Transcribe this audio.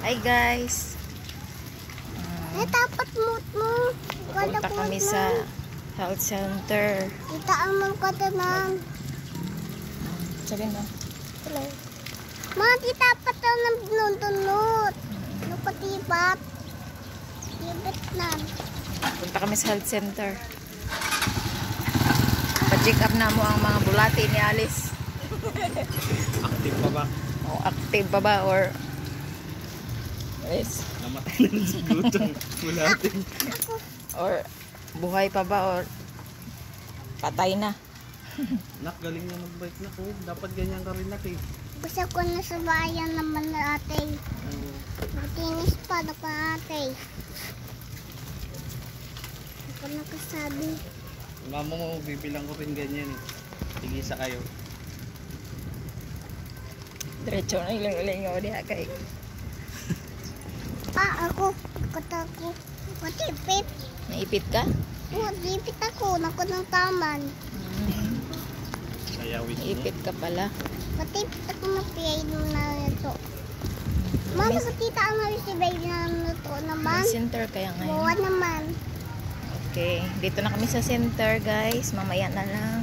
Hi guys. Dapat mo. Punta kami sa health center. Kita ang mga katanan. Sabihin mo. Hello. Mga kita pa ito ng pinuntunod. Napatipat. Tibet na. Punta kami sa health center. Pa-check up na mo ang mga bulati ni Alice. Active pa ba? O active pa ba or yes. Namatay na rin si Gutong. Bulati. Or buhay pa ba or patay na. Nak, galing na mag-bike na ko. Dapat ganyan ka rin nak eh. Gusto ko na sa bayan naman na ate. Matinis pa na ka ate. Ako nakasabi. Mama mo, bibilang ko rin ganyan eh. Tigisa kayo. Diretso na ilang-ilingaw diha kay. Ako. Matipit. Naipit ka? Matipit ako. Nako ng taman. Sayawin mo. Naipit ka pala. Matipit ako na piyay na ito. Mama, kita ang halos si baby na ito naman. Health center kaya Buwan ngayon. naman. Okay, dito na kami sa center guys. Mamaya na lang.